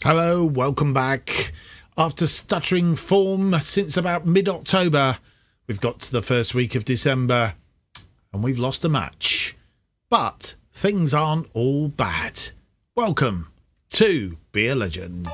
Hello, welcome back. After stuttering form since about mid-October, we've got to the first week of December and we've lost a match. But things aren't all bad. Welcome to Be a Legend.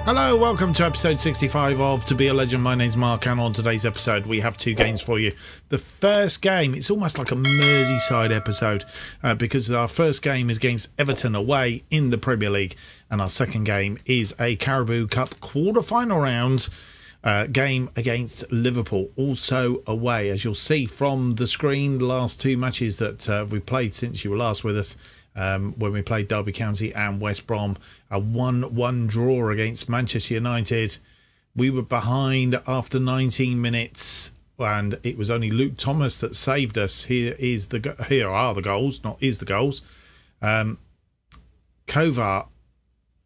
Hello, welcome to episode 65 of To Be a Legend. My name's Mark, and on today's episode we have two games for you. The first game, it's almost like a Merseyside episode because our first game is against Everton away in the Premier League, and our second game is a Carabao Cup quarter-final round game against Liverpool, also away. As you'll see from the screen, the last two matches that we played since you were last with us, when we played Derby County and West Brom, a 1-1 draw against Manchester United. We were behind after 19 minutes and it was only Luke Thomas that saved us. Here are the goals, not is the goals. Kovar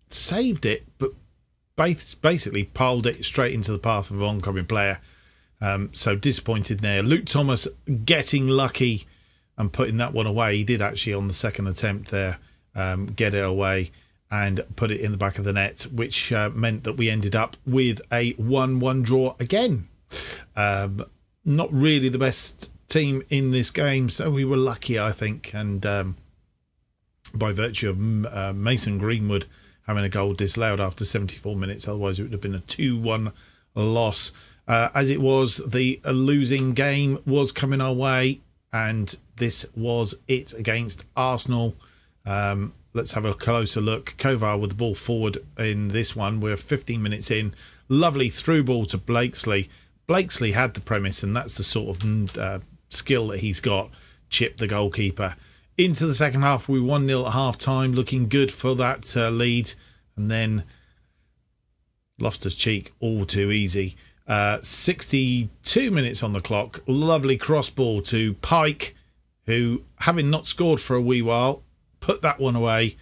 saved it, but basically piled it straight into the path of an oncoming player. So disappointed there. Luke Thomas getting lucky and putting that one away. He did actually on the second attempt there get it away and put it in the back of the net, which meant that we ended up with a 1-1 draw again. Not really the best team in this game, so we were lucky, I think, and by virtue of Mason Greenwood having a goal disallowed after 74 minutes, otherwise it would have been a 2-1 loss. As it was, the losing game was coming our way, and this was it against Arsenal. Let's have a closer look. Kovar with the ball forward in this one. We're 15 minutes in. Lovely through ball to Blakesley. Blakesley had the premise, and that's the sort of skill that he's got. Chip the goalkeeper. Into the second half, we 1-0 at half-time, looking good for that lead. And then Loftus-Cheek, all too easy. 62 minutes on the clock. Lovely cross ball to Pike, who, having not scored for a wee while, put that one away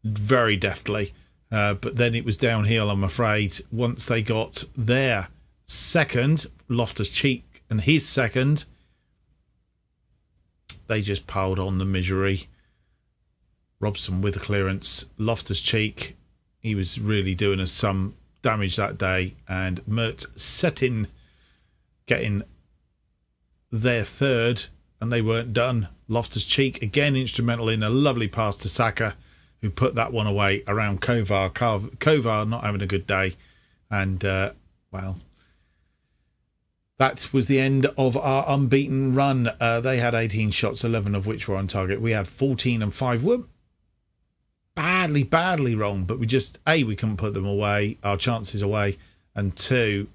very deftly. But then it was downhill, I'm afraid, once they got their second, Loftus-Cheek and his second. They just piled on the misery. Robson with a clearance. Loftus-Cheek, he was really doing us some damage that day, and Merseyside getting their third, and they weren't done. Loftus-Cheek again instrumental in a lovely pass to Saka, who put that one away around Kovar. Kovar not having a good day, and well, that was the end of our unbeaten run. They had 18 shots, 11 of which were on target. We had 14 and 5 were badly wrong, but we just, A, we couldn't put them away, our chances away, and two,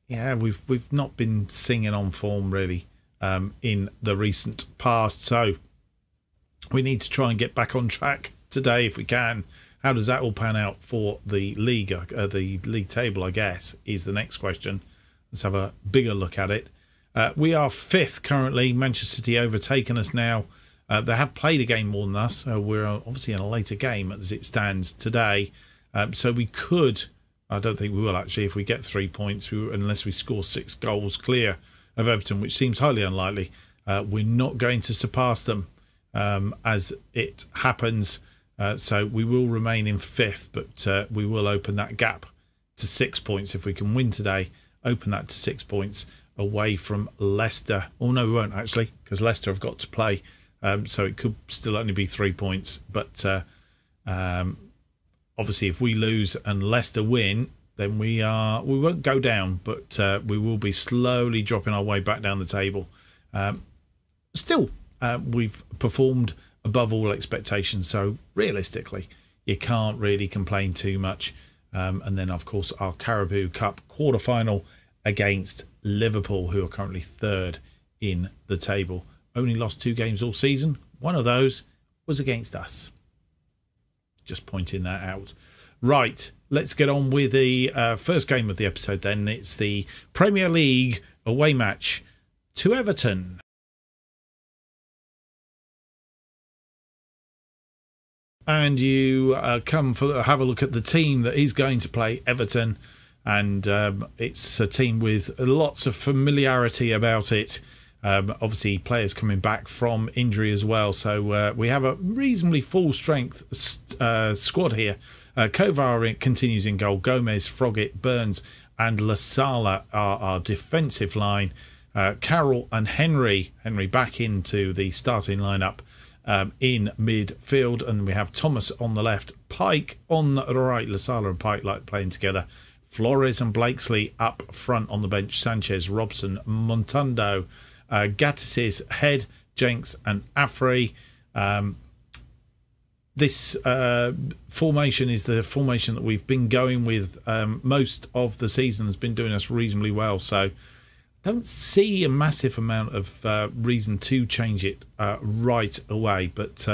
yeah, we've not been singing on form really in the recent past, so we need to try and get back on track today if we can. How does that all pan out for the league table, I guess, is the next question. Let's have a bigger look at it. We are 5th currently. Manchester City overtaken us now. They have played a game more than us. We're obviously in a later game as it stands today. So we could, I don't think we will actually, if we get 3 points, unless we score 6 goals clear of Everton, which seems highly unlikely. We're not going to surpass them as it happens. So we will remain in 5th, but we will open that gap to 6 points if we can win today. Open that to 6 points away from Leicester. Oh, no, we won't actually, because Leicester have got to play. So it could still only be 3 points. But obviously, if we lose and Leicester win, then we won't go down, but we will be slowly dropping our way back down the table. Still, we've performed above all expectations. So realistically, you can't really complain too much. And then, of course, our Carabao Cup quarter-final against Liverpool, who are currently 3rd in the table. Only lost 2 games all season. One of those was against us. Just pointing that out. Right, let's get on with the first game of the episode then. It's the Premier League away match to Everton. and you have a look at the team that is going to play Everton, and it's a team with lots of familiarity about it. Obviously, players coming back from injury as well, so we have a reasonably full strength squad here. Kovar continues in goal. Gomez, Froggatt, Burns and Lasala are our defensive line. Carroll and Henry back into the starting lineup in midfield, and we have Thomas on the left, Pike on the right. Lasala and Pike like playing together. Flores and Blakesley up front on the bench. Sanchez, Robson, Montando, Gattises, Head, Jenks and Afri. This formation is the formation that we've been going with most of the season. Has been doing us reasonably well, so don't see a massive amount of reason to change it right away. But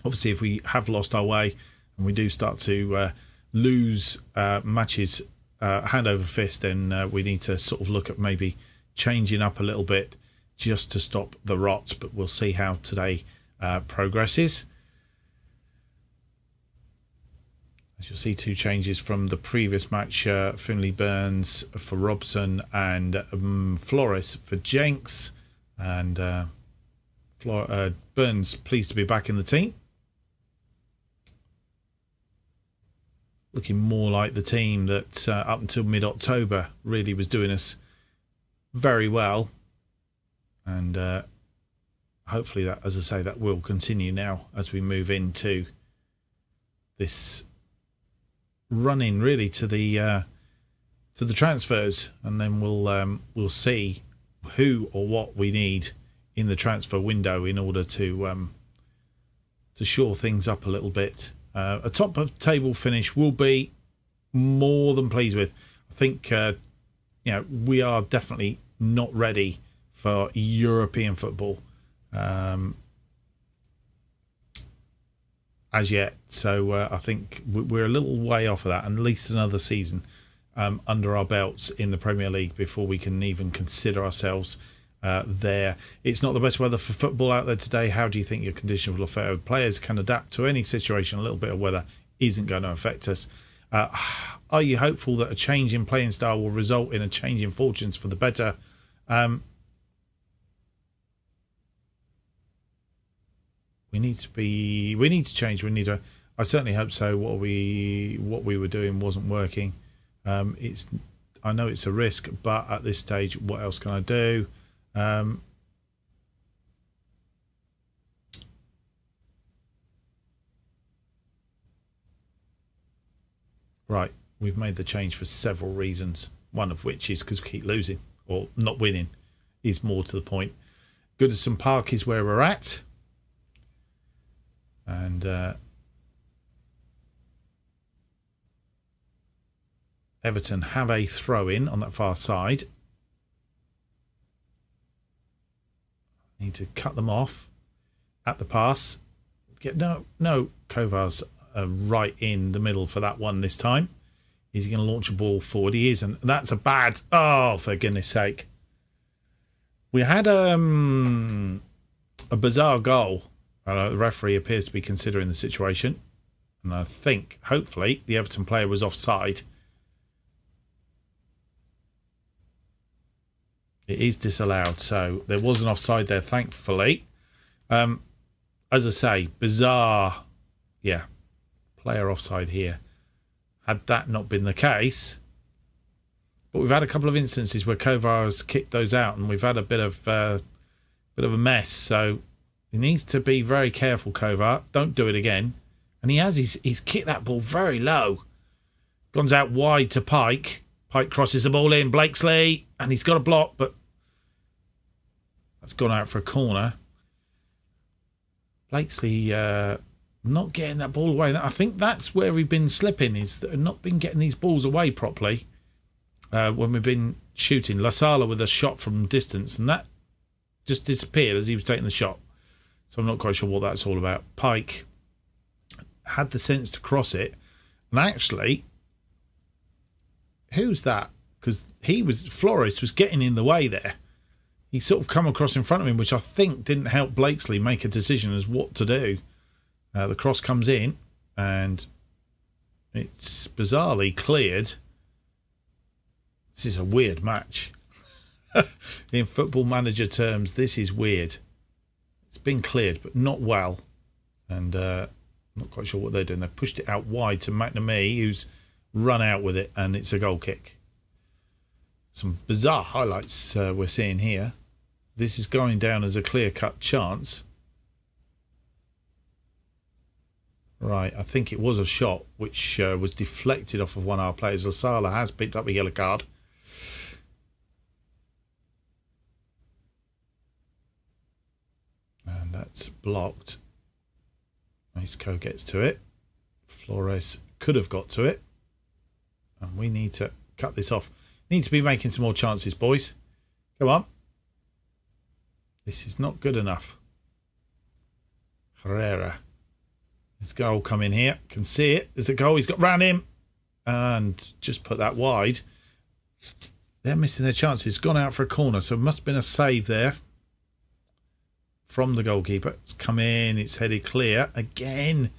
obviously, if we have lost our way and we do start to lose matches hand over fist, then we need to sort of look at maybe changing up a little bit just to stop the rot. But we'll see how today progresses. As you'll see, two changes from the previous match. Finley Burns for Robson and Flores for Jenks. And Burns pleased to be back in the team. Looking more like the team that up until mid-October really was doing us very well. And hopefully that, as I say, that will continue now as we move into this run-in really to the transfers, and then we'll see who or what we need in the transfer window in order to shore things up a little bit. A top of table finish will be more than pleased with. I think we are definitely not ready for European football as yet, so I think we're a little way off of that, and at least another season under our belts in the Premier League before we can even consider ourselves there. It's not the best weather for football out there today. How do you think your condition will affect? Players can adapt to any situation. A little bit of weather isn't going to affect us. Are you hopeful that a change in playing style will result in a change in fortunes for the better? We need to change. I certainly hope so. What we were doing wasn't working. I know it's a risk, but at this stage, what else can I do? Right, we've made the change for several reasons. One of which is because we keep losing, or not winning, is more to the point. Goodison Park is where we're at. And Everton have a throw-in on that far side. Need to cut them off at the pass. No, Kovar's right in the middle for that one this time. Is he going to launch a ball forward? He isn't. That's a bad... Oh, for goodness sake. We had a bizarre goal. The referee appears to be considering the situation. And I think, hopefully, the Everton player was offside. It is disallowed. So there was an offside there, thankfully. As I say, bizarre. Yeah, player offside here. Had that not been the case. But we've had a couple of instances where Kovar has kicked those out. And we've had a bit of a mess. So... he needs to be very careful, Kovar. Don't do it again. And he has. He's kicked that ball very low. Goes out wide to Pike. Pike crosses the ball in. Blakesley. And he's got a block, but that's gone out for a corner. Blakesley not getting that ball away. I think that's where we've been slipping, is not been getting these balls away properly when we've been shooting. Lasala with a shot from distance, and that just disappeared as he was taking the shot. So I'm not quite sure what that's all about. Pike had the sense to cross it. And actually, who's that? Because Flores was getting in the way there. He sort of come across in front of him, which I think didn't help Blakesley make a decision as what to do. The cross comes in and it's bizarrely cleared. This is a weird match. In Football Manager terms, this is weird. It's been cleared, but not well. And I'm not quite sure what they're doing. They've pushed it out wide to McNamee, who's run out with it, and it's a goal kick. Some bizarre highlights we're seeing here. This is going down as a clear-cut chance. Right, I think it was a shot which was deflected off of one of our players. Lasala has picked up a yellow card. And that's blocked. Isco gets to it. Flores could have got to it. And we need to cut this off. Need to be making some more chances, boys. Come on. This is not good enough. Herrera. There's a goal come in here. Can see it. There's a goal. He's got round him. And just put that wide. They're missing their chances. Gone out for a corner. So it must have been a save there from the goalkeeper. It's come in. It's headed clear. Again,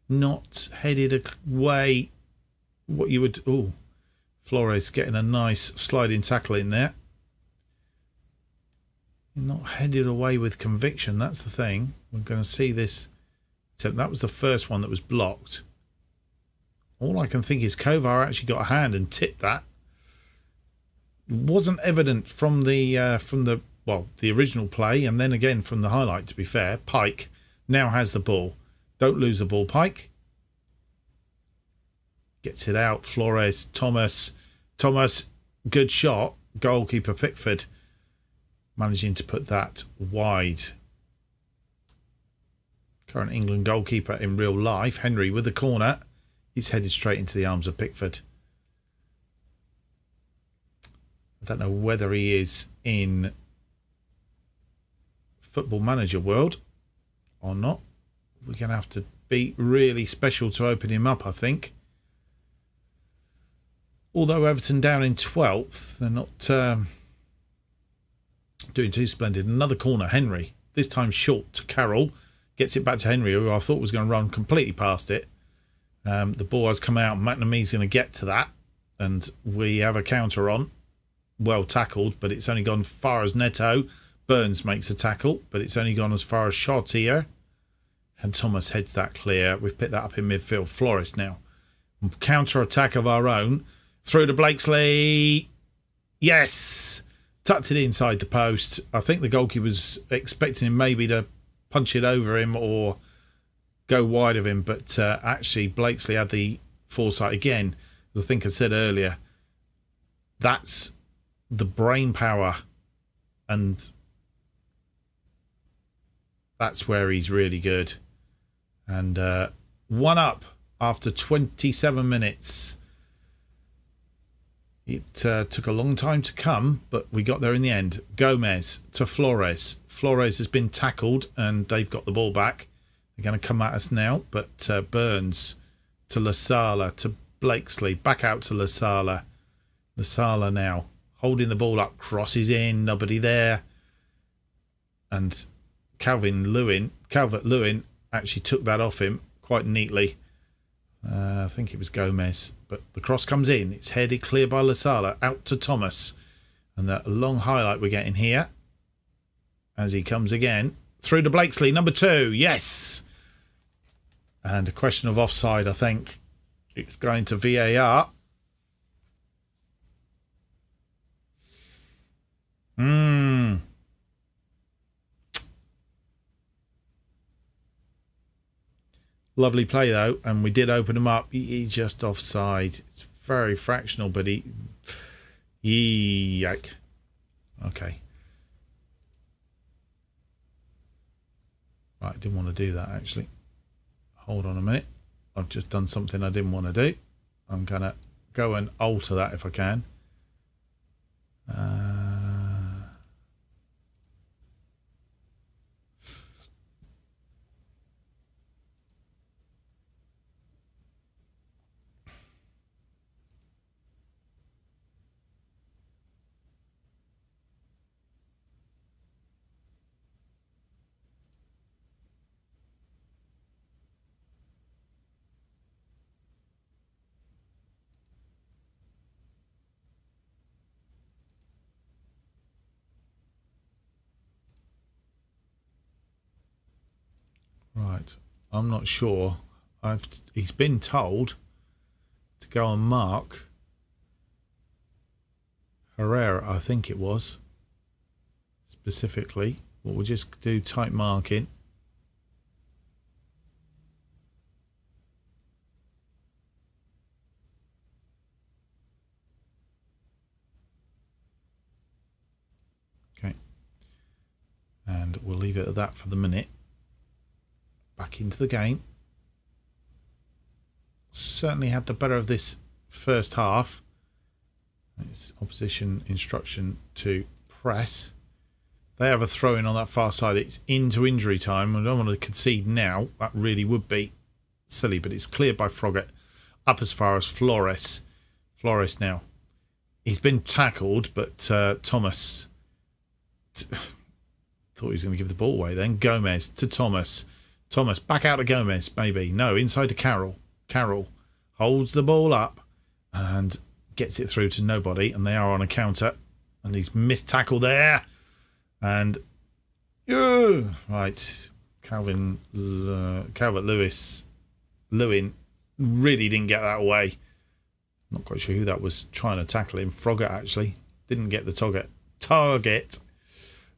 not headed away. What you would... Oh, Flores getting a nice sliding tackle in there. Not headed away with conviction. That's the thing. We're going to see this. That was the first one that was blocked. All I can think is Kovar actually got a hand and tipped that. It wasn't evident from the original play, and then again from the highlight, to be fair. Pike now has the ball. Don't lose the ball, Pike. Gets it out. Flores, Thomas, good shot. Goalkeeper Pickford managing to put that wide. Current England goalkeeper in real life, Henry with the corner. He's headed straight into the arms of Pickford. I don't know whether he is in Football Manager world or not. We're going to have to be really special to open him up, I think. Although Everton down in 12th, they're not doing too splendid. Another corner, Henry. This time short to Carroll. Gets it back to Henry, who I thought was going to run completely past it. The ball has come out. McNamee's going to get to that. And we have a counter on. Well tackled, but it's only gone as far as Neto. Burns makes a tackle, but it's only gone as far as Charlton. And Thomas heads that clear. We've picked that up in midfield. Flores now. Counter-attack of our own. Through to Blakesley. Yes. Tucked it inside the post. I think the goalkeeper was expecting him maybe to punch it over him or go wide of him. But actually, Blakesley had the foresight. Again, as I think I said earlier, that's the brain power. And that's where he's really good. And 1 up after 27 minutes. It took a long time to come, but we got there in the end. Gomez to Flores. Flores has been tackled and they've got the ball back. They're going to come at us now, but Burns to Lasala, to Blakesley, back out to Lasala. Lasala now holding the ball up, crosses in, nobody there. And Calvert-Lewin actually took that off him quite neatly. I think it was Gomez, but the cross comes in. It's headed clear by Lasala, out to Thomas. And that long highlight we're getting here as he comes again. Through to Blakesley, number 2. Yes. And a question of offside, I think. It's going to VAR. Lovely play, though, and we did open him up. He's just offside. It's very fractional, but Yike. Okay. Right, I didn't want to do that, actually. Hold on a minute. I've just done something I didn't want to do. I'm going to go and alter that if I can. Right. I'm not sure. He's been told to go and mark Herrera, I think it was, specifically. Well, we'll just do tight marking. Okay. And we'll leave it at that for the minute. Back into the game. Certainly had the better of this first half. It's opposition instruction to press. They have a throw in on that far side. It's into injury time. I don't want to concede now. That really would be silly, but it's cleared by Froggatt up as far as Flores. Flores now. He's been tackled, but Thomas thought he was going to give the ball away then. Gomez to Thomas. Thomas back out to Gomez, maybe. No, inside to Carroll. Carroll holds the ball up and gets it through to nobody, and they are on a counter. And he's missed tackle there. And right, Lewin really didn't get that away. Not quite sure who that was trying to tackle him. Froggatt actually didn't get the target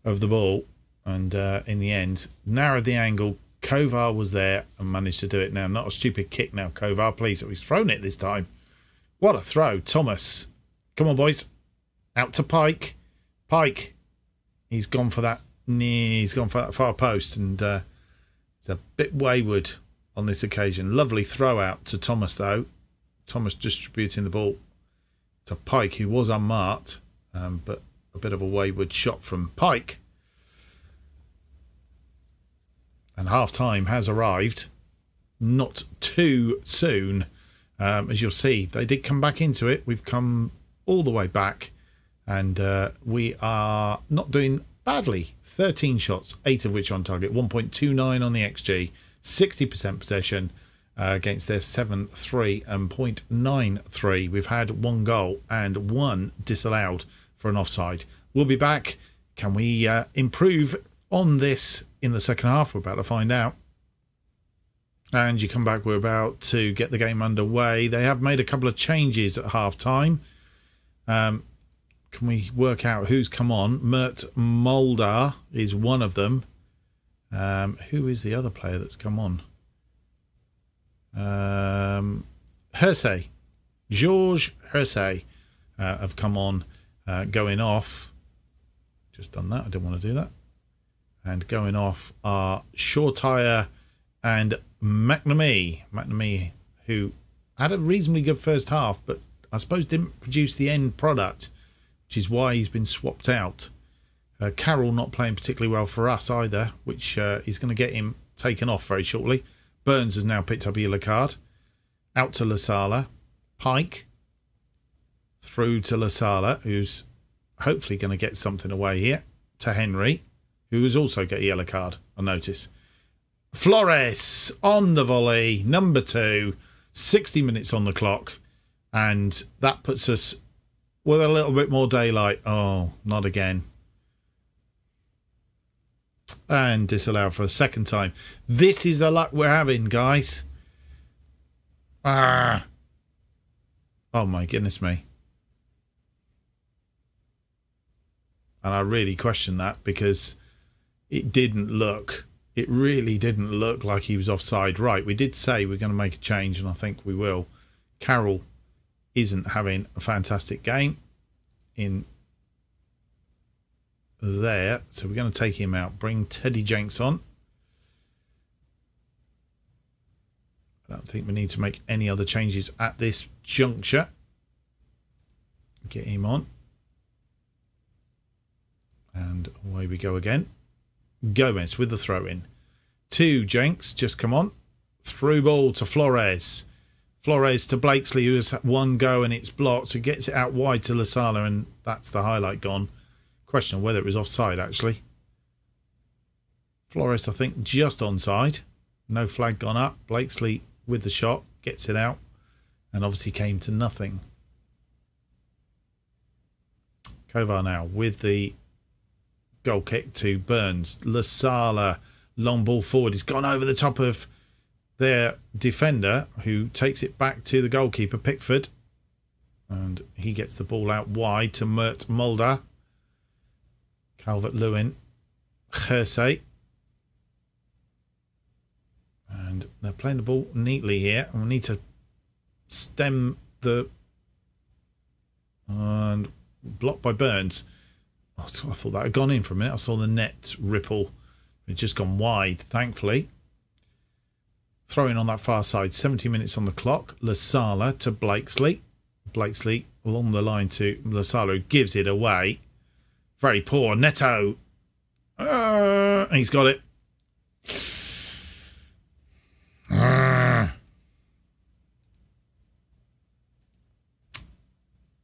of the ball, and in the end narrowed the angle. Kovar was there and managed to do it. Now, not a stupid kick now, Kovar, please. He's thrown it this time. What a throw. Thomas. Come on, boys. Out to Pike. Pike. He's gone for that. He's gone for that far post, and it's a bit wayward on this occasion. Lovely throw out to Thomas, though. Thomas distributing the ball to Pike, who was unmarked, but a bit of a wayward shot from Pike. And half-time has arrived. Not too soon. As you'll see, they did come back into it. We've come all the way back. And we are not doing badly. 13 shots, 8 of which on target. 1.29 on the XG. 60% possession against their 7-3 and 0.93. We've had 1 goal and 1 disallowed for an offside. We'll be back. Can we improve on this in the second half? We're about to find out. And you come back, we're about to get the game underway. They have made a couple of changes at half time. Can we work out who's come on? Mert Mulder is one of them. Who is the other player that's come on? Hersey. Georges Hersey have come on, going off. Just done that. I didn't want to do that. And going off are Shortire and McNamee. McNamee, who had a reasonably good first half, but I suppose didn't produce the end product, which is why he's been swapped out. Carroll not playing particularly well for us either, which is going to get him taken off very shortly. Burns has now picked up a yellow card. Out to Lasala. Pike. Through to Lasala, who's hopefully going to get something away here. To Henry, who has also got a yellow card, I notice. Flores on the volley, number 2, 60 minutes on the clock, and that puts us with a little bit more daylight. Oh, not again. And disallowed for a second time. This is the luck we're having, guys. Oh my goodness me. And I really question that, because it really didn't look like he was offside. Right, we did say we're going to make a change, and I think we will. Carroll isn't having a fantastic game in there, so we're going to take him out. Bring Teddy Jenks on. I don't think we need to make any other changes at this juncture. Get him on. And away we go again. Gomez with the throw-in. To Jenks, just come on. Through ball to Flores. Flores to Blakesley, who has one go and it's blocked. So gets it out wide to Lasala, and that's the highlight gone. Question of whether it was offside, actually. Flores, I think, just onside. No flag gone up. Blakesley with the shot, gets it out, and obviously came to nothing. Kovar now with the goal kick to Burns. Lasala long ball forward. He's gone over the top of their defender, who takes it back to the goalkeeper, Pickford. And he gets the ball out wide to Mert Mulder. Calvert-Lewin. Hersey. And they're playing the ball neatly here. And we need to stem the... And blocked by Burns. I thought that had gone in for a minute. I saw the net ripple. It had just gone wide, thankfully. Throwing on that far side. 70 minutes on the clock. Lasala to Blakesley. Blakesley along the line to Lasala, who gives it away. Very poor. Neto. He's got it.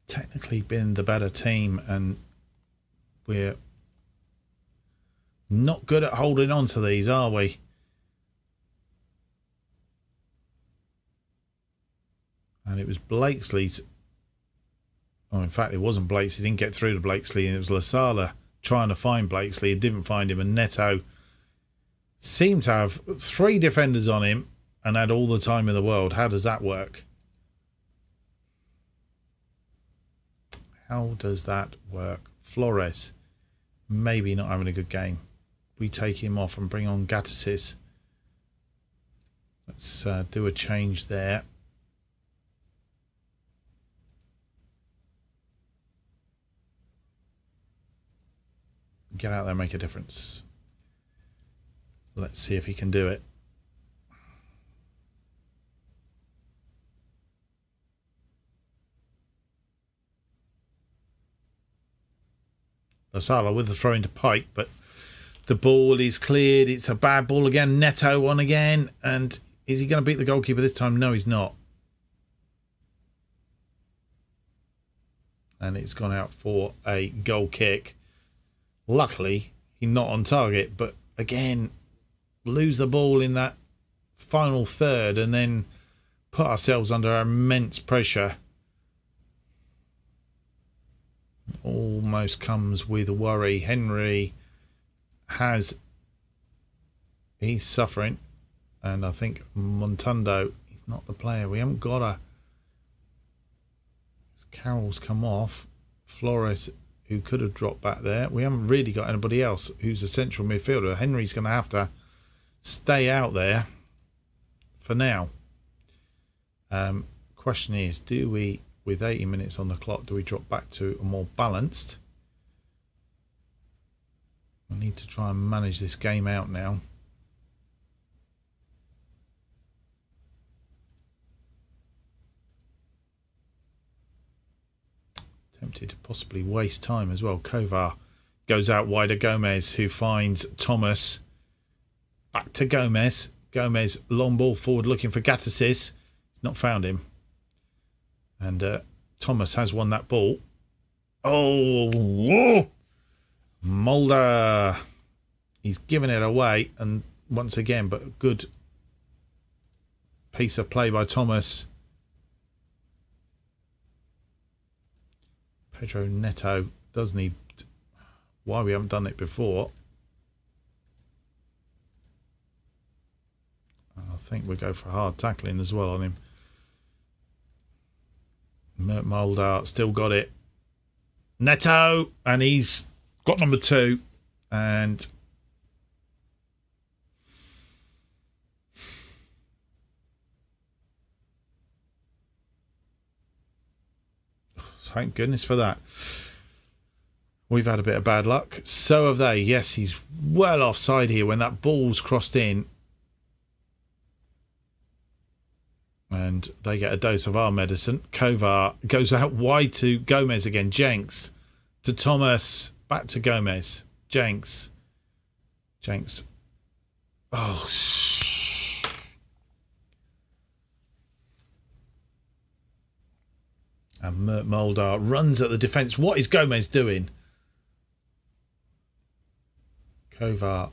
Technically been the better team, and we're not good at holding on to these, are we? And it was Blakesley's. Oh, in fact, it wasn't Blakesley. He didn't get through to Blakesley, and it was Lasala trying to find Blakesley. He didn't find him, and Neto seemed to have 3 defenders on him and had all the time in the world. How does that work? How does that work? Flores, maybe not having a good game. We take him off and bring on Gattusis. Let's do a change there. Get out there and make a difference. Let's see if he can do it. Lasala with the throw into Pike, but the ball is cleared. It's a bad ball again. Neto on again. And is he going to beat the goalkeeper this time? No, he's not. And it's gone out for a goal kick. Luckily, he's not on target, but again, lose the ball in that final third and then put ourselves under immense pressure. Almost comes with worry. Henry he's suffering, and I think Montando, he's not the player. We haven't got a... Carroll's come off. Flores, who could have dropped back there. We haven't really got anybody else who's a central midfielder. Henry's going to have to stay out there for now. Question is, do we, with 80 minutes on the clock, do we drop back to a more balanced? I need to try and manage this game out now. Tempted to possibly waste time as well. Kovar goes out wider. Gomez, who finds Thomas. Back to Gomez. Gomez, long ball forward looking for Gattusis. He's not found him. And Thomas has won that ball. Oh, whoa. Mulder. He's given it away. And once again, but a good piece of play by Thomas. Pedro Neto does need... Why we haven't done it before. I think we'll go for hard tackling as well on him. Mert Mulder still got it. Neto! And he's got number 2. And... Thank goodness for that. We've had a bit of bad luck. So have they. Yes, he's well offside here when that ball's crossed in. And they get a dose of our medicine. Kovar goes out wide to Gomez again. Jenks to Thomas. Back to Gomez. Jenks. Oh, and Mert Mulder runs at the defence. What is Gomez doing? Kovar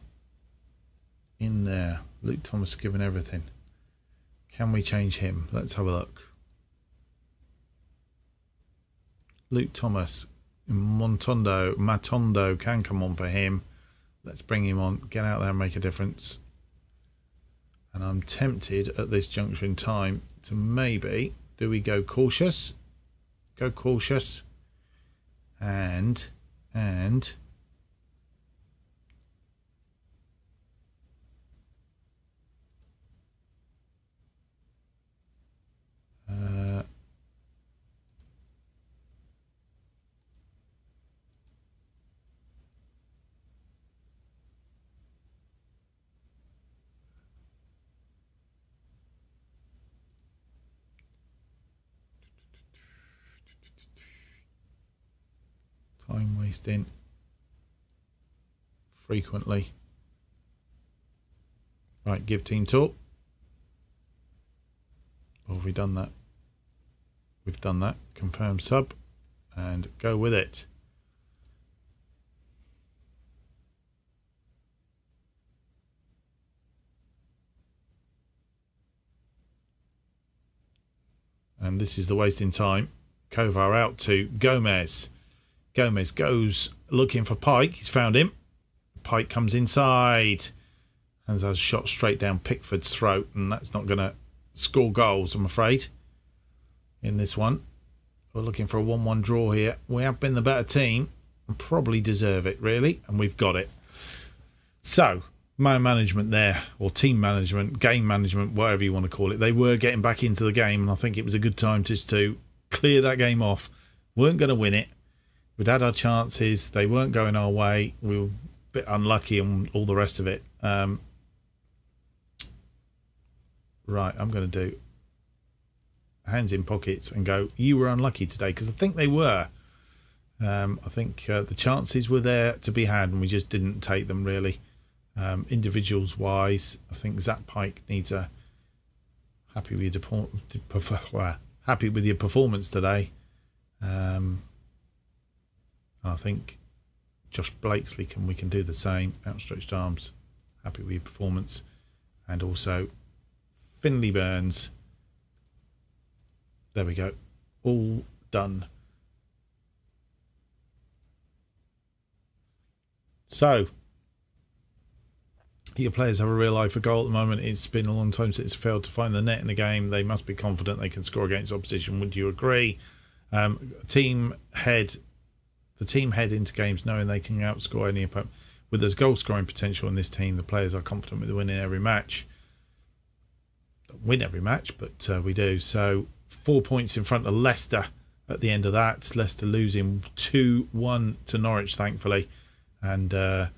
in there. Luke Thomas given everything. Can we change him? Let's have a look. Luke Thomas. Matondo can come on for him. Let's bring him on, get out there and make a difference. And I'm tempted at this juncture in time to maybe, do we go cautious? Go cautious. And time wasting frequently. Right, give team talk. Or have we done that? We've done that. Confirm sub and go with it. And this is the wasting time. Kovar out to Gomez. Gomez goes looking for Pike. He's found him. Pike comes inside. And has a shot straight down Pickford's throat. And that's not going to score goals, I'm afraid, in this one. We're looking for a 1-1 draw here. We have been the better team and probably deserve it, really. And we've got it. So, man management there, or team management, game management, whatever you want to call it. They were getting back into the game, and I think it was a good time just to clear that game off. Weren't going to win it. We'd had our chances. They weren't going our way. We were a bit unlucky and all the rest of it. Right, I'm going to do hands in pockets and go, you were unlucky today, because I think they were. I think the chances were there to be had, and we just didn't take them, really. Individuals wise, I think Zach Pike needs a happy with your performance today. I think Josh Blakesley we can do the same. Outstretched arms, happy with your performance. And also Finley Burns. There we go. All done. So, your players have a real eye for goal at the moment. It's been a long time since failed to find the net in the game. They must be confident they can score against opposition. Would you agree? The team head into games knowing they can outscore any opponent. With there's goal scoring potential in this team, the players are confident with winning every match. Don't win every match, but we do. So 4 points in front of Leicester at the end of that. Leicester losing 2-1 to Norwich, thankfully. And I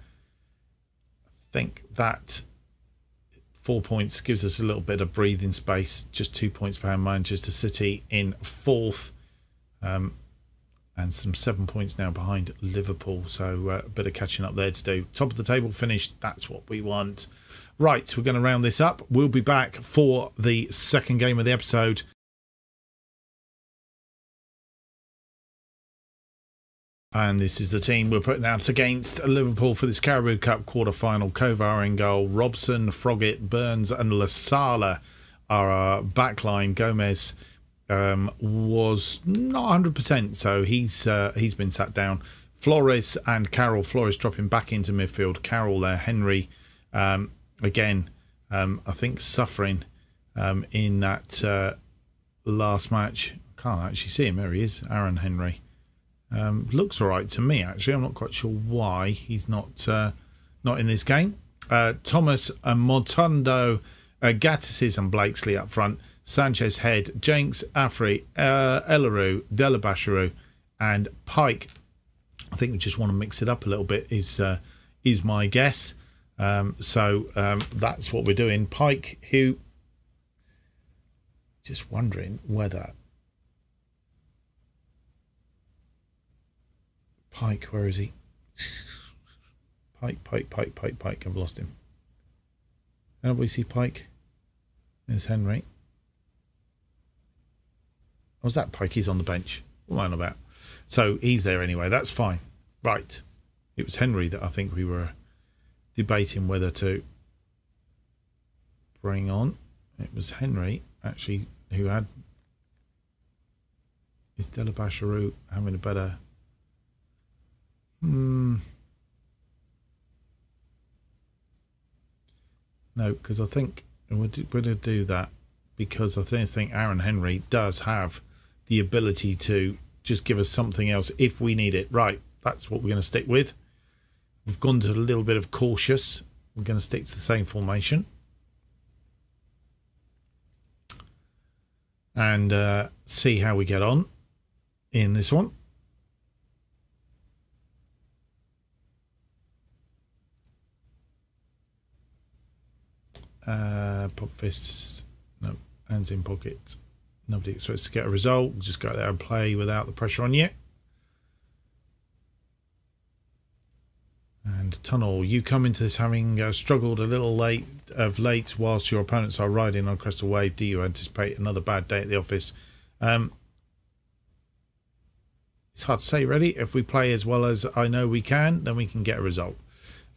think that 4 points gives us a little bit of breathing space. Just 2 points behind Manchester City in fourth. And some 7 points now behind Liverpool. So a bit of catching up there to do. Top of the table finished. That's what we want. Right, we're going to round this up. We'll be back for the second game of the episode. And this is the team we're putting out against Liverpool for this Carabao Cup quarter-final. Kovar in goal. Robson, Froggatt, Burns and Lasala are our backline. Gomez was not 100%, so he's been sat down. Flores and Carroll. Flores dropping back into midfield. Carroll there. Henry again, I think suffering in that last match. Can't actually see him. There he is, Aaron Henry. Looks all right to me, actually. I'm not quite sure why he's not in this game. Thomas Motondo, Gattises and Blakesley up front. Sanchez, Head, Jenks, Afri, Elaru, Delabasharu and Pike. I think we just want to mix it up a little bit is my guess. So that's what we're doing. Pike, who... Just wondering whether... Pike, where is he? Pike. I've lost him. Anybody see Pike? There's Henry. Was that Pike? He's on the bench. What am I on about? So he's there anyway. That's fine. Right. It was Henry that I think we were debating whether to bring on. It was Henry, actually, who had... Is Delabasharu having a better... No, because I think we're going to do that because I think Aaron Henry does have the ability to just give us something else if we need it. Right, that's what we're going to stick with. We've gone to a little bit of cautious. We're going to stick to the same formation. And see how we get on in this one. Pop fists. No, hands in pockets. Nobody expects to get a result. We'll just go there and play without the pressure on you. And Tunnel, you come into this having struggled a little late whilst your opponents are riding on crest of wave. Do you anticipate another bad day at the office? It's hard to say, really. If we play as well as I know we can, then we can get a result.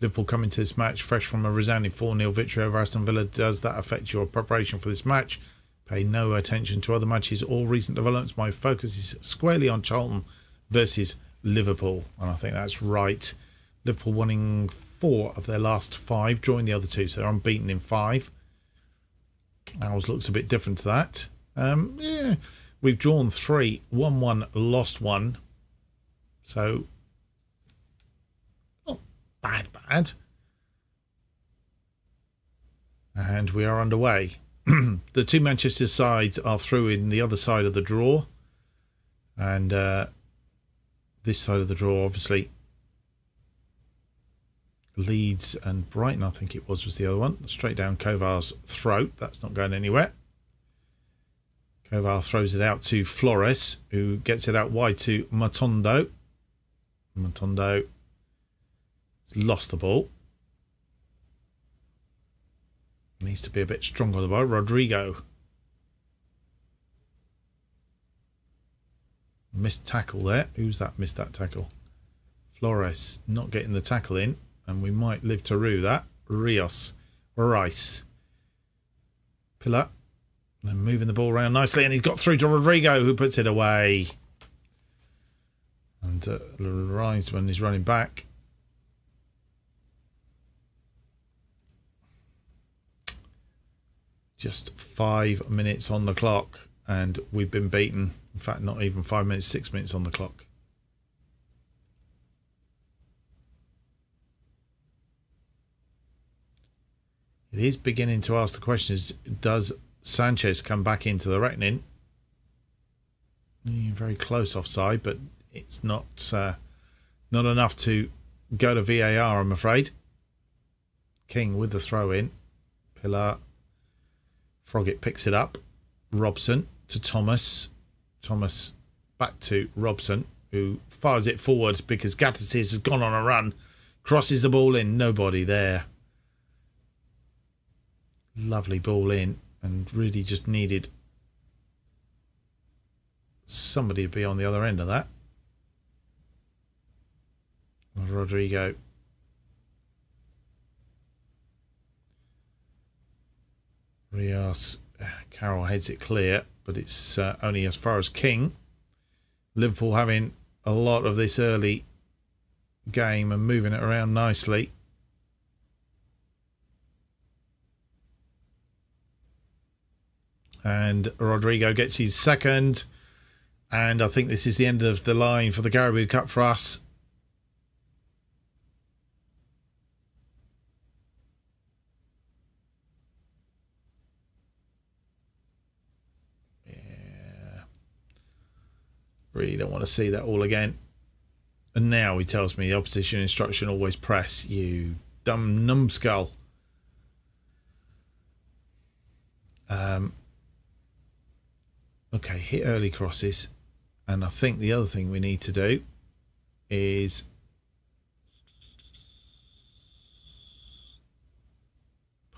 Liverpool come into this match fresh from a resounding 4-0 victory over Aston Villa. Does that affect your preparation for this match? Pay no attention to other matches or recent developments. My focus is squarely on Charlton versus Liverpool. And I think that's right. Liverpool winning 4 of their last 5, drawing the other 2, so they're unbeaten in 5. Ours looks a bit different to that. Yeah, we've drawn 3, won 1, lost 1. So, not bad. And we are underway. The 2 Manchester sides are through in the other side of the draw. And this side of the draw, obviously, Leeds and Brighton, I think it was the other one. Straight down Kovar's throat. That's not going anywhere. Kovar throws it out to Flores, who gets it out wide to Matondo. Matondo has lost the ball. Needs to be a bit stronger on the ball. Rodrigo. Missed tackle there. Who's that missed that tackle? Flores not getting the tackle in. And we might live to rue that. Rios. Rice. Pillar. And moving the ball around nicely. And he's got through to Rodrigo, who puts it away. And Riceman is running back. Just 5 minutes on the clock. And we've been beaten. In fact, not even 5 minutes, 6 minutes on the clock. It is beginning to ask the question, does Sanchez come back into the reckoning? Very close offside, but it's not enough to go to VAR, I'm afraid. King with the throw in. Pillar. Froggitt picks it up. Robson to Thomas. Thomas back to Robson, who fires it forward because Gattis has gone on a run. Crosses the ball in. Nobody there. Lovely ball in, and really just needed somebody to be on the other end of that. Rodrigo. Rios. Carroll heads it clear, but it's only as far as King. Liverpool having a lot of this early game and moving it around nicely. And Rodrigo gets his second. And I think this is the end of the line for the Carabao Cup for us. Yeah. Really don't want to see that all again. And now he tells me the opposition instruction, always press. You dumb numbskull. Okay, hit early crosses. And I think the other thing we need to do is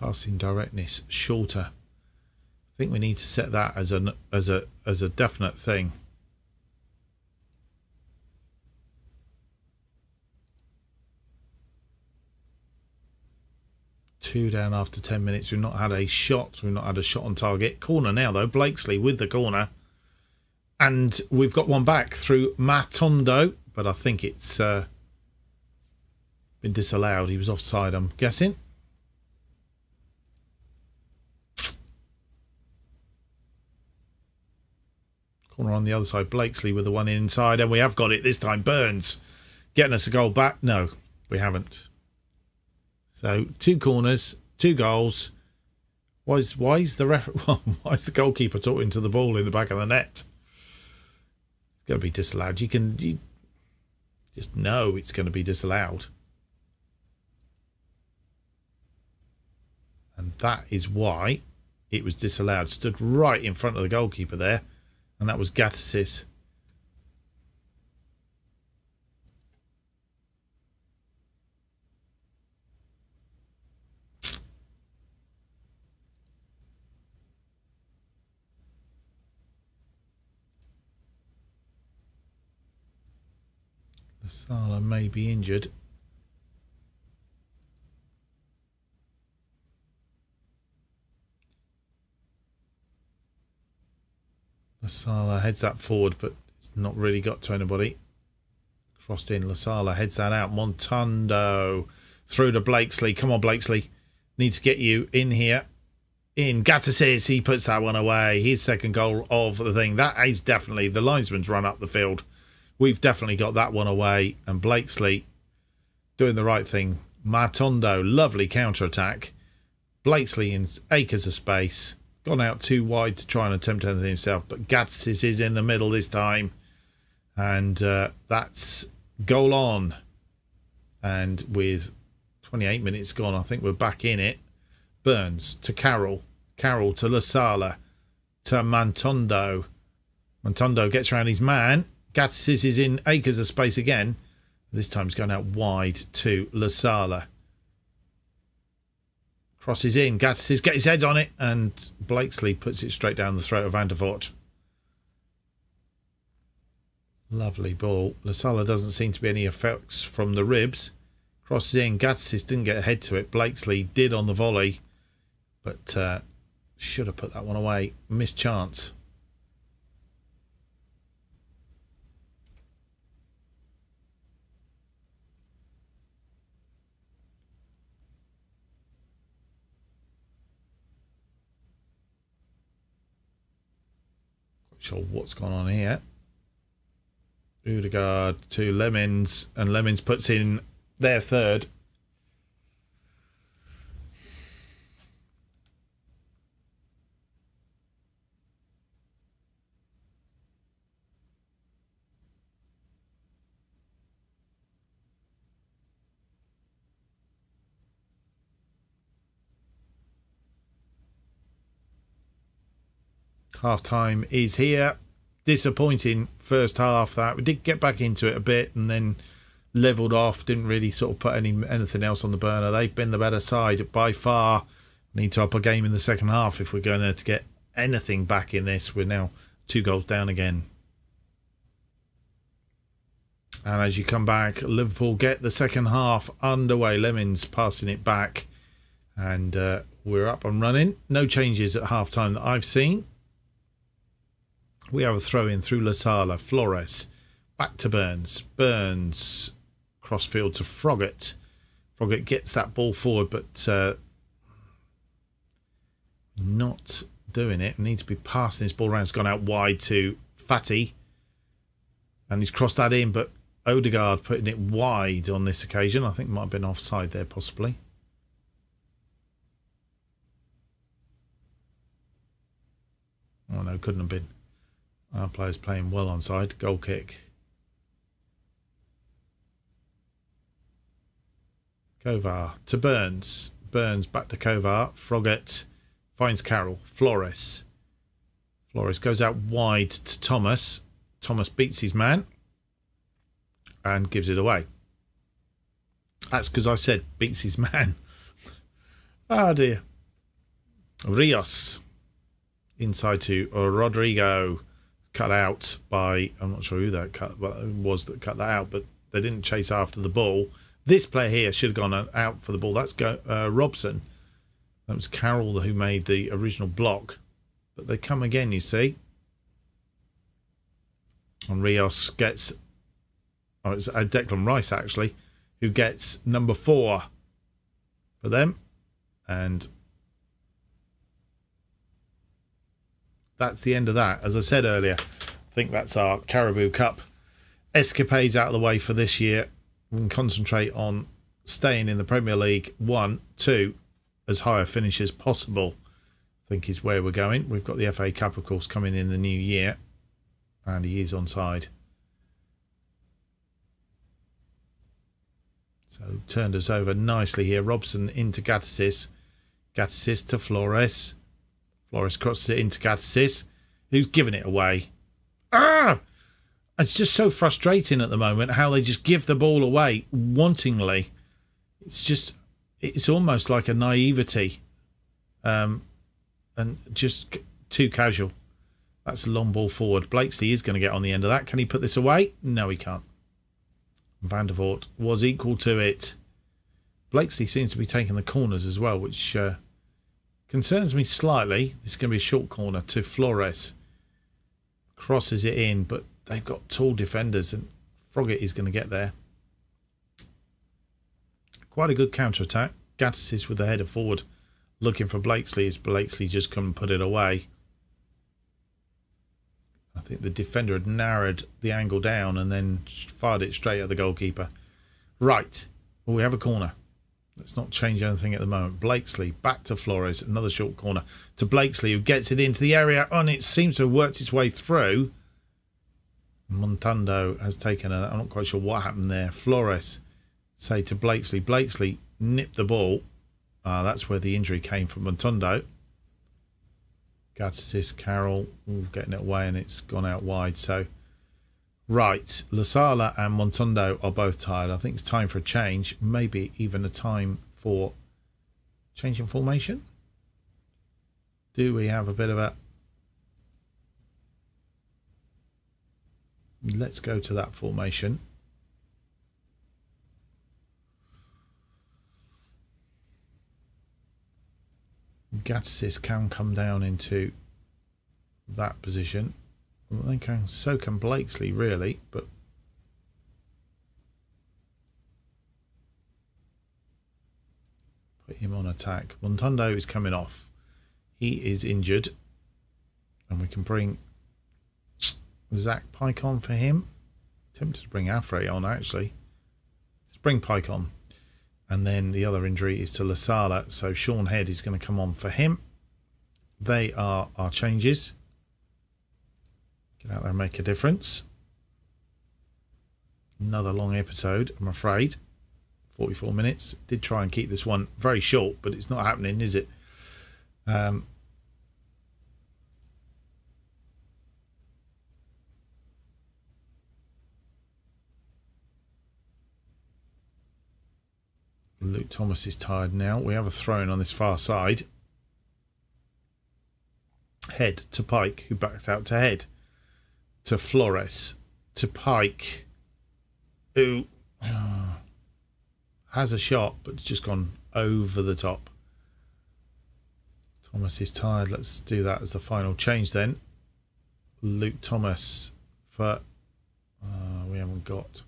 passing directness shorter. I think we need to set that as a definite thing. Two down after 10 minutes. We've not had a shot. We've not had a shot on target. Corner now, though. Blakesley with the corner. And we've got one back through Matondo. But I think it's been disallowed. He was offside, I'm guessing. Corner on the other side. Blakesley with the one inside. And we have got it this time. Burns getting us a goal back. No, we haven't. So 2 corners, 2 goals. Why is the goalkeeper talking to the ball in the back of the net? It's going to be disallowed. You just know it's going to be disallowed. And that is why it was disallowed. Stood right in front of the goalkeeper there. And that was Gattis's. Lasala may be injured. Lasala heads that forward, but it's not really got to anybody. Crossed in. Lasala heads that out. Montando through to Blakesley. Come on, Blakesley. Need to get you in here. In Gattis's, he puts that one away. His second goal of the thing. That is definitely the linesman's run up the field. We've definitely got that one away. And Blakesley doing the right thing. Matondo, lovely counter-attack. Blakesley in acres of space. Gone out too wide to try and attempt anything himself. But Gatsis is in the middle this time. And that's goal on. And with 28 minutes gone, I think we're back in it. Burns to Carroll. Carroll to Lasala. To Mantondo. Mantondo gets around his man. Gatsis is in acres of space again. This time he's going out wide to Lasala. Crosses in. Gatsis gets his head on it. And Blakesley puts it straight down the throat of Van der Voort. Lovely ball. Lasala doesn't seem to be any effects from the ribs. Crosses in. Gatsis didn't get a head to it. Blakesley did on the volley. But should have put that one away. Missed chance. Sure what's gone on here. Odegaard to Lemons, and Lemons puts in their third. Half time is here. Disappointing first half that we did get back into it a bit and then levelled off. Didn't really sort of put anything else on the burner. They've been the better side by far. Need to up a game in the second half if we're going to get anything back in this. We're now 2 goals down again. And as you come back, Liverpool get the second half underway. Lemons passing it back, and we're up and running. No changes at half time that I've seen. We have a throw in through Lasala. Flores back to Burns. Burns crossfield to Froggatt. Froggatt gets that ball forward, but not doing it. Needs to be passing this ball around. It's gone out wide to Fatty, and he's crossed that in, but Odegaard putting it wide on this occasion. I think might have been offside there possibly. Oh no, couldn't have been. Our player's playing well onside. Goal kick. Kovar to Burns. Burns back to Kovar. Froggatt finds Carroll. Flores. Flores goes out wide to Thomas. Thomas beats his man and gives it away. That's because I said beats his man. Oh dear. Rios. Inside to Rodrigo. Cut out by, I'm not sure who that cut was that cut that out, but they didn't chase after the ball. This player here should have gone out for the ball. That's Robson. That was Carroll who made the original block. But they come again, you see. And Rios gets, oh, it's Declan Rice actually, who gets number 4 for them. And that's the end of that. As I said earlier, think that's our Carabao Cup escapades out of the way for this year. We can concentrate on staying in the Premier League 1, 2, as high a finish as possible, I think is where we're going. We've got the FA Cup, of course, coming in the new year. And he is onside. So turned us over nicely here. Robson into Gatsis. Gatsis to Flores. Flores crosses it into Gatsis, who's giving it away. Ah! It's just so frustrating at the moment how they just give the ball away wantingly. It's almost like a naivety. And just too casual. That's a long ball forward. Blakesley is going to get on the end of that. Can he put this away? No, he can't. Van der Voort was equal to it. Blakesley seems to be taking the corners as well, which concerns me slightly. This is going to be a short corner to Flores. Crosses it in, but they've got tall defenders and Froggatt is going to get there. Quite a good counter-attack. Gattis is with the header forward looking for Blakesley as Blakesley just couldn't put it away. I think the defender had narrowed the angle down and then fired it straight at the goalkeeper. Right. Well, we have a corner. Let's not change anything at the moment. Blakesley back to Flores. Another short corner to Blakesley, who gets it into the area. And it seems to have worked its way through. Montando has taken a... I'm not quite sure what happened there. Flores say to Blakesley. Blakesley nipped the ball. That's where the injury came from Montando. Gatsis, Carroll, getting it away and it's gone out wide. So, right, Lasala and Montando are both tired. I think it's time for a change. Maybe even a time for changing formation. Do we have a bit of a... Let's go to that formation. Gatsis can come down into that position. So can Blakesley, really, but put him on attack. Montando is coming off. He is injured. And we can bring Zach Pike on for him. Tempted to bring Afre on, actually. Let's bring Pike on. And then the other injury is to Lasala. So Sean Head is going to come on for him. They are our changes. Get out there and make a difference. Another long episode, I'm afraid. 44 minutes. Did try and keep this one very short, but it's not happening, is it? Luke Thomas is tired now. We have a throw-in on this far side. Head to Pike, who backed out to Head. To Flores. To Pike, who has a shot, but it's just gone over the top. Thomas is tired. Let's do that as the final change then. Luke Thomas for... we haven't got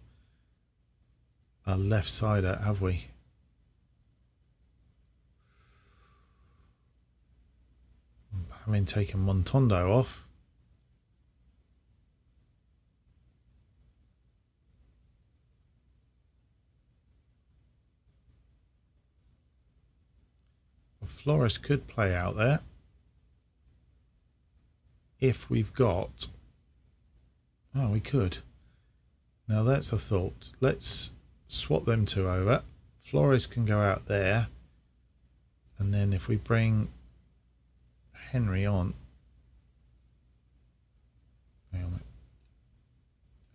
a left-sider, have we? Having taken Montando off. Flores could play out there. If we've got... Oh, we could. Now that's a thought. Let's swap them two over. Flores can go out there. And then if we bring Henry on.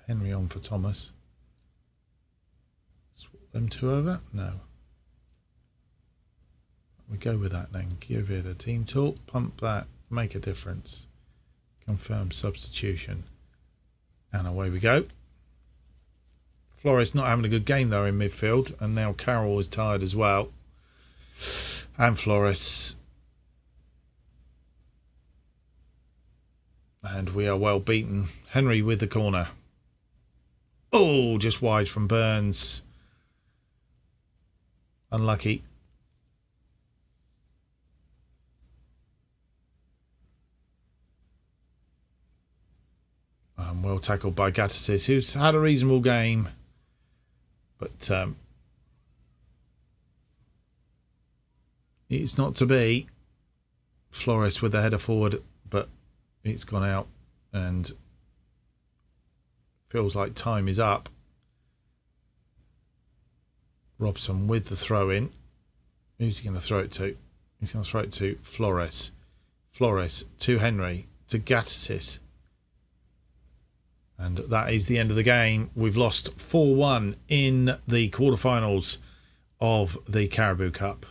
Henry on for Thomas. Swap them two over? No. We go with that then. Give it a team talk. Pump that. Make a difference. Confirm substitution. And away we go. Flores not having a good game though in midfield. And now Carroll is tired as well. And Flores. And we are well beaten. Henry with the corner. Oh, just wide from Burns. Unlucky. And well tackled by Gattis, who's had a reasonable game. But it's not to be. Flores with the header forward, but it's gone out and feels like time is up. Robson with the throw in. Who's he going to throw it to? He's going to throw it to Flores. Flores to Henry, to Gattis. And that is the end of the game. We've lost 4-1 in the quarterfinals of the Carabao Cup.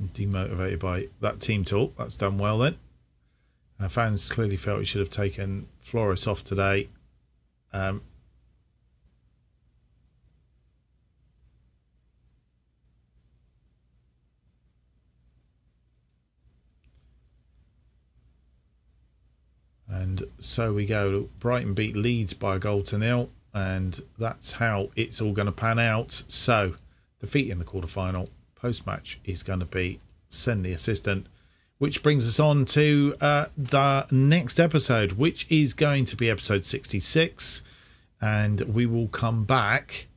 Demotivated by that team talk. That's done well then. Fans clearly felt he should have taken Flores off today. And so we go. Brighton beat Leeds by a goal to nil. And that's how it's all going to pan out. So, defeat in the quarterfinal. Post-match is going to be send the assistant. Which brings us on to the next episode, which is going to be episode 66. And we will come back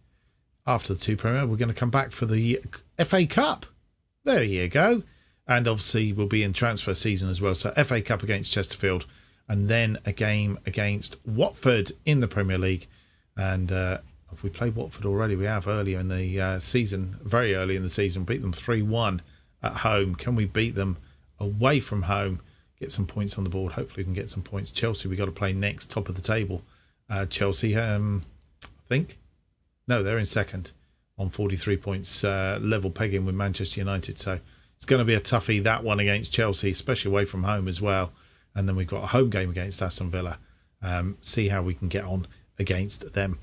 after the two premiere. We're going to come back for the FA Cup. There you go. And obviously we'll be in transfer season as well. So FA Cup against Chesterfield. And then a game against Watford in the Premier League. And have we played Watford already? We have earlier in the season, very early in the season, beat them 3-1 at home. Can we beat them away from home? Get some points on the board. Hopefully we can get some points. Chelsea, we got to play next, top of the table. Chelsea, I think. No, they're in second on 43 points, level pegging with Manchester United. So it's going to be a toughie, that one against Chelsea, especially away from home as well. And then we've got a home game against Aston Villa. See how we can get on against them.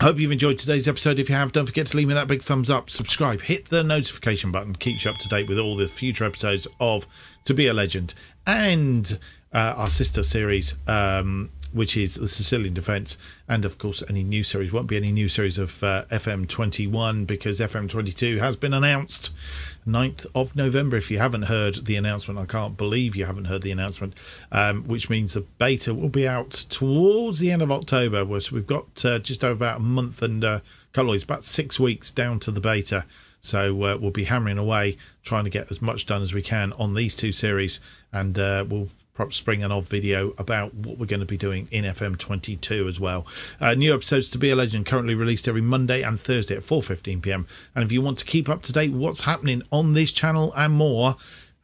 Hope you've enjoyed today's episode. If you have, don't forget to leave me that big thumbs up, subscribe, hit the notification button, keeps you up to date with all the future episodes of To Be a Legend and our sister series, which is the Sicilian Defence, and of course any new series. Won't be any new series of FM21 because FM22 has been announced 9th of November. If you haven't heard the announcement, I can't believe you haven't heard the announcement, which means the beta will be out towards the end of October. So we've got just over about a month and a couple of weeks, about 6 weeks down to the beta. So we'll be hammering away, trying to get as much done as we can on these two series, and we'll perhaps spring an odd video about what we're going to be doing in FM22 as well. New episodes To Be a Legend currently released every Monday and Thursday at 4:15 p.m. And if you want to keep up to date with what's happening on this channel and more,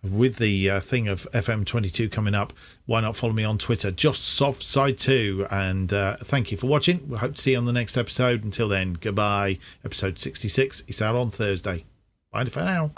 with the thing of FM22 coming up, why not follow me on Twitter, JustOffsideFM. And thank you for watching. We'll hope to see you on the next episode. Until then, goodbye. Episode 66 is out on Thursday. Bye for now.